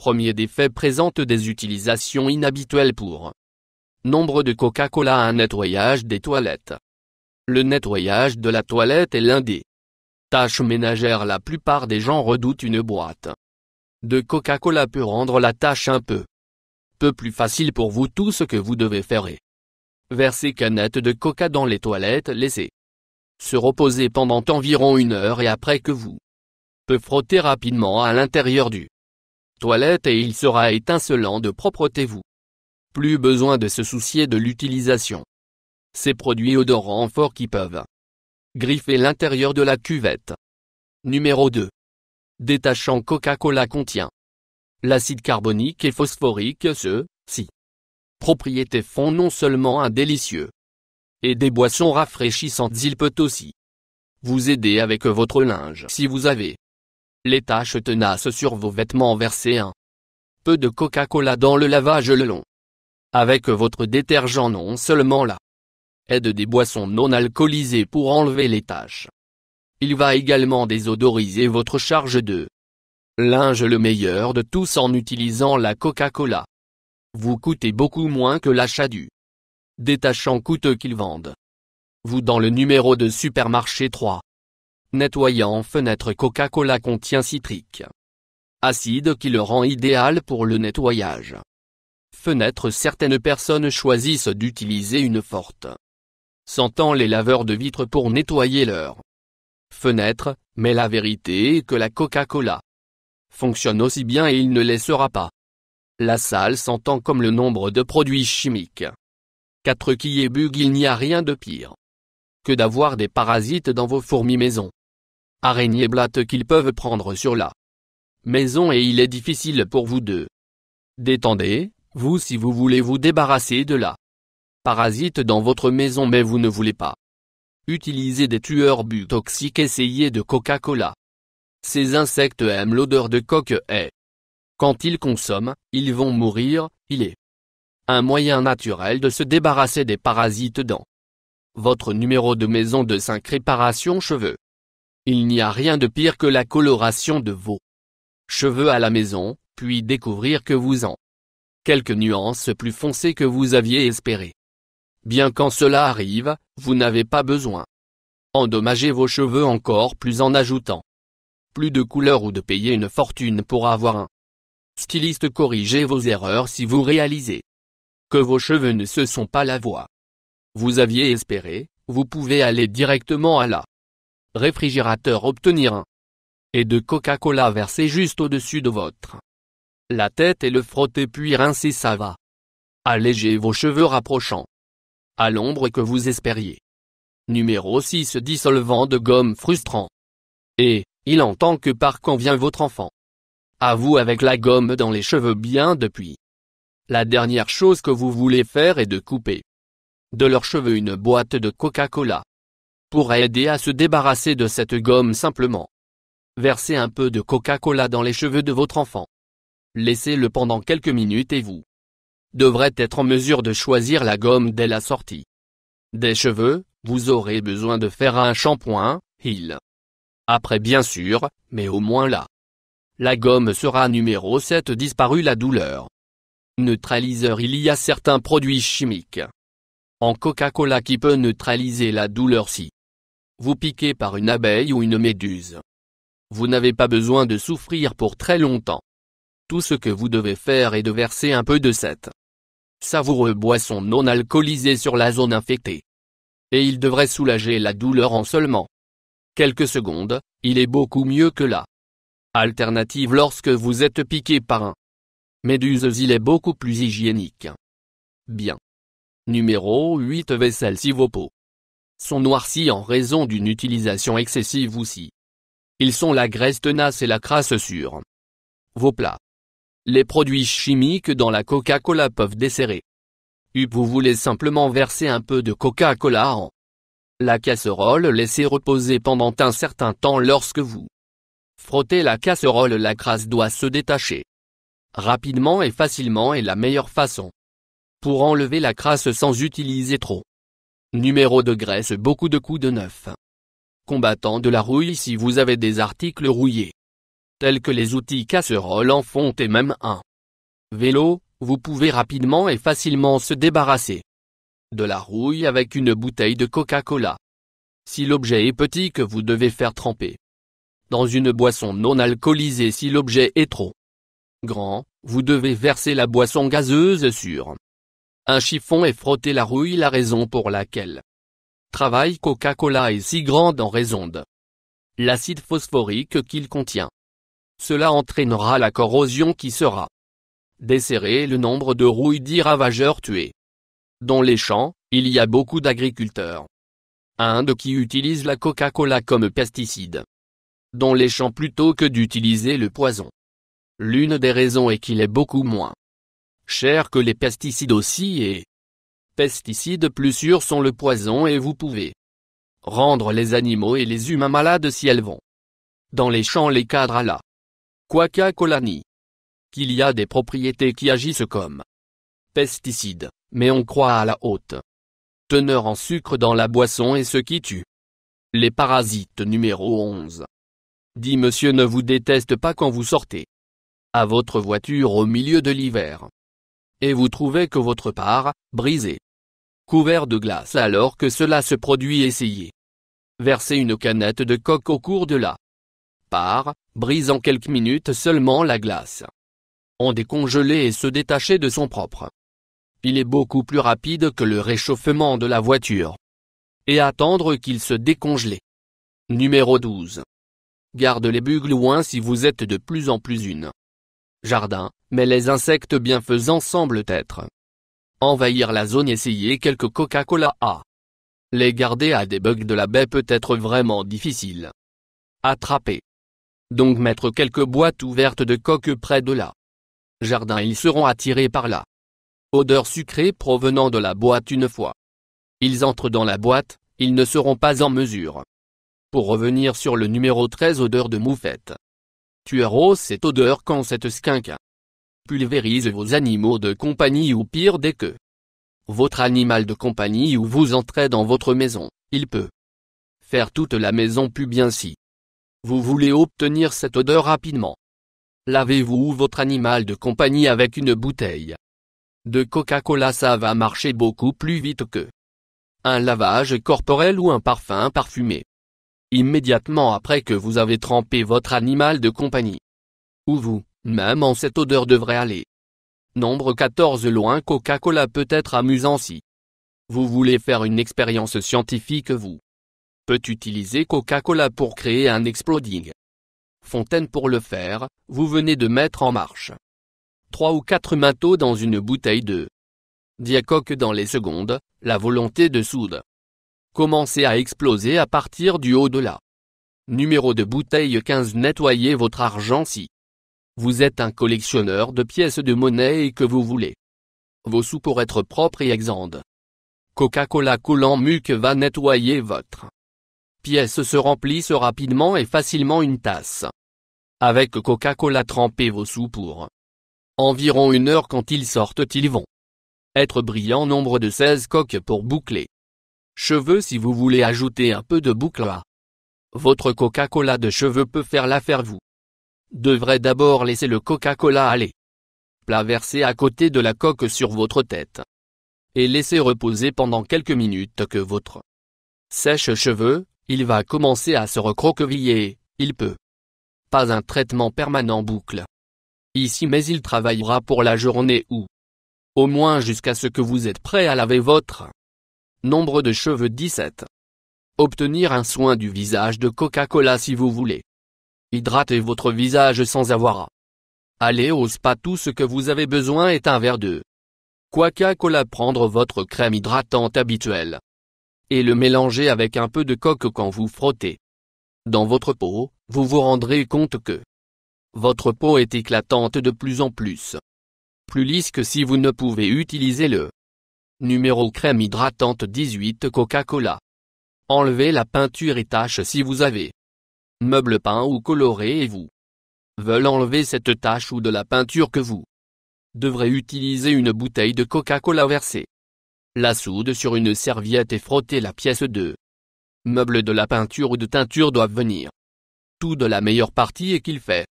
Premier défait présente des utilisations inhabituelles pour nombre de Coca-Cola. Un nettoyage des toilettes. Le nettoyage de la toilette est l'un des tâches ménagères. La plupart des gens redoutent. Une boîte de Coca-Cola peut rendre la tâche un peu plus facile pour vous. Tout ce que vous devez faire est verser canette de Coca dans les toilettes, laisser se reposer pendant environ 1 heure et après que vous peut frotter rapidement à l'intérieur du toilette et il sera étincelant de propreté. Vous plus besoin de se soucier de l'utilisation ces produits odorants forts qui peuvent griffer l'intérieur de la cuvette. Numéro 2. Détachant. Coca-Cola contient l'acide carbonique et phosphorique. Ceux-ci propriétés font non seulement un délicieux et des boissons rafraîchissantes, il peut aussi vous aider avec votre linge. Si vous avez les taches tenaces sur vos vêtements, versez un peu de Coca-Cola dans le lavage le long avec votre détergent. Non seulement là aide des boissons non alcoolisées pour enlever les taches, il va également désodoriser votre charge de linge. Le meilleur de tous, en utilisant la Coca-Cola, vous coûtez beaucoup moins que l'achat du détachant coûteux qu'ils vendent vous dans le numéro de supermarché. 3. Nettoyant. Fenêtre. Coca-Cola contient citrique acide qui le rend idéal pour le nettoyage fenêtre. Certaines personnes choisissent d'utiliser une forte sentant les laveurs de vitres pour nettoyer leur fenêtre, mais la vérité est que la Coca-Cola fonctionne aussi bien et il ne laissera pas la salle sentant comme le nombre de produits chimiques. 4. Qui est bug. Il n'y a rien de pire que d'avoir des parasites dans vos fourmis maison. Araignées blattes qu'ils peuvent prendre sur la maison et il est difficile pour vous de détendre, vous si vous voulez vous débarrasser de la parasite dans votre maison mais vous ne voulez pas utiliser des tueurs bugs toxiques. Essayez de Coca-Cola. Ces insectes aiment l'odeur de coque et quand ils consomment, ils vont mourir. Il est un moyen naturel de se débarrasser des parasites dans votre numéro de maison de 5. Réparation cheveux. Il n'y a rien de pire que la coloration de vos cheveux à la maison, puis découvrir que vous en quelques nuances plus foncées que vous aviez espéré. Bien quand cela arrive, vous n'avez pas besoin endommager vos cheveux encore plus en ajoutant plus de couleur ou de payer une fortune pour avoir un styliste. Corrigez vos erreurs si vous réalisez que vos cheveux ne se sont pas la voie vous aviez espéré. Vous pouvez aller directement à la réfrigérateur, obtenir un et de Coca-Cola versé juste au-dessus de votre la tête et le frotter puis rincer. Ça va alléger vos cheveux, rapprochant à l'ombre que vous espériez. Numéro 6. Dissolvant de gomme frustrant. Et il entend que par quand vient votre enfant à vous avec la gomme dans les cheveux bien depuis. La dernière chose que vous voulez faire est de couper de leurs cheveux. Une boîte de Coca-Cola pourra aider à se débarrasser de cette gomme. Simplement versez un peu de Coca-Cola dans les cheveux de votre enfant. Laissez-le pendant quelques minutes et vous devrez être en mesure de choisir la gomme dès la sortie des cheveux. Vous aurez besoin de faire un shampoing, après bien sûr, mais au moins là. La gomme sera. Numéro 7. Disparu la douleur. Neutraliseur. Il y a certains produits chimiques en Coca-Cola qui peuvent neutraliser la douleur si vous piquez par une abeille ou une méduse. Vous n'avez pas besoin de souffrir pour très longtemps. Tout ce que vous devez faire est de verser un peu de cette savoureuse boisson non alcoolisée sur la zone infectée. Et il devrait soulager la douleur en seulement quelques secondes. Il est beaucoup mieux que la alternative lorsque vous êtes piqué par un méduse. Il est beaucoup plus hygiénique. Bien. Numéro 8. Vaisselle. Si vos peaux sont noircies en raison d'une utilisation excessive ou si ils sont la graisse tenace et la crasse sur vos plats, les produits chimiques dans la Coca-Cola peuvent desserrer. Vous voulez simplement verser un peu de Coca-Cola en la casserole. Laissez reposer pendant un certain temps. Lorsque vous frottez la casserole, la graisse doit se détacher rapidement et facilement est la meilleure façon pour enlever la crasse sans utiliser trop. Numéro de graisse. Beaucoup de coups de neuf. Combattant de la rouille. Si vous avez des articles rouillés, tels que les outils casseroles en fonte et même un vélo, vous pouvez rapidement et facilement se débarrasser de la rouille avec une bouteille de Coca-Cola. Si l'objet est petit que vous devez faire tremper dans une boisson non alcoolisée, si l'objet est trop grand, vous devez verser la boisson gazeuse sur un chiffon et frotter la rouille. La raison pour laquelle travail Coca-Cola est si grande en raison de l'acide phosphorique qu'il contient. Cela entraînera la corrosion qui sera desserrée et le nombre de rouilles dits ravageurs tués. Dans les champs, il y a beaucoup d'agriculteurs Inde qui utilisent la Coca-Cola comme pesticide dans les champs plutôt que d'utiliser le poison. L'une des raisons est qu'il est beaucoup moins cher que les pesticides aussi, et pesticides plus sûrs sont le poison, et vous pouvez rendre les animaux et les humains malades si elles vont dans les champs. Les cadres à la Coca-Cola nient qu'il y a des propriétés qui agissent comme pesticides, mais on croit à la haute teneur en sucre dans la boisson et ce qui tue les parasites. Numéro 11. Dit monsieur ne vous déteste pas quand vous sortez à votre voiture au milieu de l'hiver et vous trouvez que votre pare-brise couvert de glace alors que cela se produit. Essayez verser une canette de coke au cours de la pare-brise. En quelques minutes seulement la glace en décongeler et se détacher de son propre. Il est beaucoup plus rapide que le réchauffement de la voiture et attendre qu'il se décongèle. Numéro 12. Garde les bugs loin si vous êtes de plus en plus une jardin, mais les insectes bienfaisants semblent être envahir la zone. Essayez quelques Coca-Cola à les garder à des bugs de la baie peut être vraiment difficile à attraper. Donc mettre quelques boîtes ouvertes de coque près de la jardin, ils seront attirés par la odeur sucrée provenant de la boîte. Une fois ils entrent dans la boîte, ils ne seront pas en mesure. Pour revenir sur le numéro 13, odeur de moufette. Tuez cette odeur quand cette skunk pulvérise vos animaux de compagnie, ou pire, dès que votre animal de compagnie ou vous entrez dans votre maison, il peut faire toute la maison pue. Bien si vous voulez obtenir cette odeur rapidement, lavez-vous votre animal de compagnie avec une bouteille de Coca-Cola. Ça va marcher beaucoup plus vite que un lavage corporel ou un parfum parfumé. Immédiatement après que vous avez trempé votre animal de compagnie, ou vous, même en cette odeur devrait aller. Nombre 14. Loin Coca-Cola peut être amusant si vous voulez faire une expérience scientifique. Vous peut utiliser Coca-Cola pour créer un exploding fontaine. Pour le faire, vous venez de mettre en marche 3 ou 4 manteaux dans une bouteille de diacoque. Dans les secondes, la volonté de soude commencez à exploser à partir du haut de la numéro de bouteille 15. Nettoyez votre argent si vous êtes un collectionneur de pièces de monnaie et que vous voulez vos sous pour être propres et exempts. Coca-Cola collant muc va nettoyer votre pièce. Se remplissent rapidement et facilement une tasse avec Coca-Cola. Trempez vos sous pour environ 1 heure. Quand ils sortent, ils vont être brillants. Nombre de 16 coques pour boucler cheveux. Si vous voulez ajouter un peu de boucle à votre Coca-Cola de cheveux peut faire l'affaire. Vous devrez d'abord laisser le Coca-Cola aller plat, verser à côté de la coque sur votre tête et laisser reposer pendant quelques minutes. Que votre sèche-cheveux, il va commencer à se recroqueviller. Il peut pas un traitement permanent boucle ici, mais il travaillera pour la journée ou au moins jusqu'à ce que vous êtes prêt à laver votre nombre de cheveux. 17. Obtenir un soin du visage de Coca-Cola. Si vous voulez hydrater votre visage sans avoir à aller au spa, tout ce que vous avez besoin est un verre de Coca-Cola. Prendre votre crème hydratante habituelle et le mélanger avec un peu de coque. Quand vous frottez dans votre peau, vous vous rendrez compte que votre peau est éclatante, de plus en plus lisse que si vous ne pouvez utiliser le numéro crème hydratante 18 Coca-Cola. Enlevez la peinture et taches. Si vous avez meuble peint ou coloré et vous veulent enlever cette tache ou de la peinture, que vous devrez utiliser une bouteille de Coca-Cola. Verser la soude sur une serviette et frotter la pièce de meuble de la peinture ou de teinture. Doivent venir tout de la meilleure partie et qu'il fait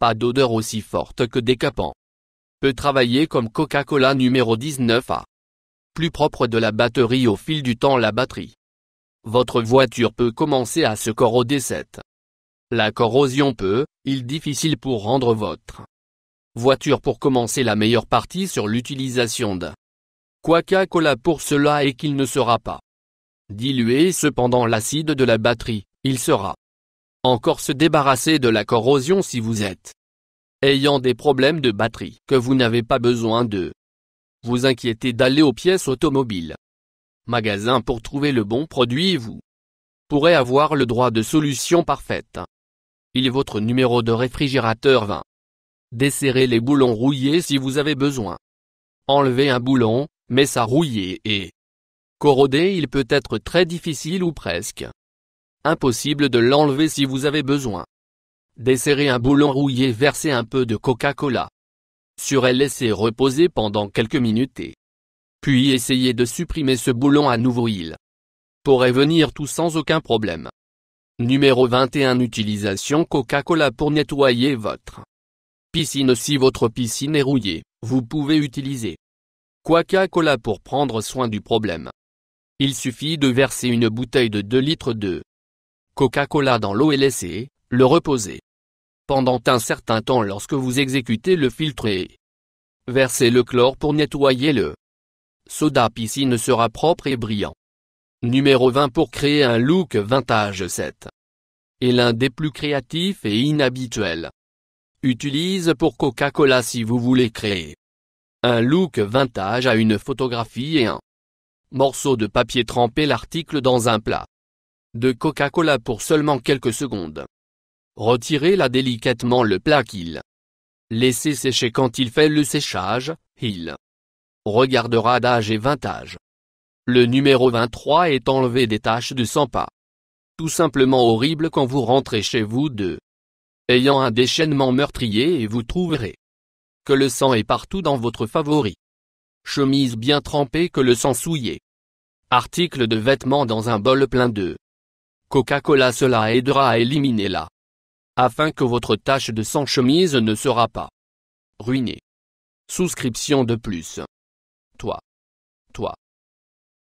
pas d'odeur aussi forte que décapant. Peut travailler comme Coca-Cola numéro 19A. Plus propre de la batterie au fil du temps. La batterie. Votre voiture peut commencer à se corroder. La corrosion peut, il difficile pour rendre votre voiture pour commencer la meilleure partie sur l'utilisation de Coca-Cola pour cela est qu'il ne sera pas dilué. Cependant l'acide de la batterie, il sera encore se débarrasser de la corrosion si vous êtes ayant des problèmes de batterie que vous n'avez pas besoin de vous inquiéter d'aller aux pièces automobiles magasin pour trouver le bon produit. Vous pourrez avoir le droit de solution parfaite. Il est votre numéro de réfrigérateur 20. Desserrez les boulons rouillés si vous avez besoin. Enlevez un boulon, mais ça rouillé et corrodé, il peut être très difficile ou presque impossible de l'enlever si vous avez besoin. Desserrez un boulon rouillé, versez un peu de Coca-Cola sur elle, laissez reposer pendant quelques minutes et puis essayez de supprimer ce boulon à nouveau. Il pourrait venir tout sans aucun problème. Numéro 21. Utilisation Coca-Cola pour nettoyer votre piscine. Si votre piscine est rouillée, vous pouvez utiliser Coca-Cola pour prendre soin du problème. Il suffit de verser une bouteille de 2 litres de Coca-Cola dans l'eau et laisser le reposer pendant un certain temps. Lorsque vous exécutez le filtre et versez le chlore pour nettoyer le soda, piscine sera propre et brillant. Numéro 20. Pour créer un look vintage, est l'un des plus créatifs et inhabituels. Utilise pour Coca-Cola si vous voulez créer un look vintage à une photographie et un morceau de papier. Trempez l'article dans un plat de Coca-Cola pour seulement quelques secondes. Retirez-la délicatement le plat qu'il laissez sécher. Quand il fait le séchage, il regardera d'âge et vintage. Le numéro 23 est enlever des taches de sang. Pas tout simplement horrible quand vous rentrez chez vous ayant un déchaînement meurtrier et vous trouverez que le sang est partout dans votre favori. Chemise bien trempée que le sang souillé. Article de vêtements dans un bol plein de Coca-Cola, cela aidera à éliminer la afin que votre tache de sang chemise ne sera pas ruinée. Souscription de plus. Toi.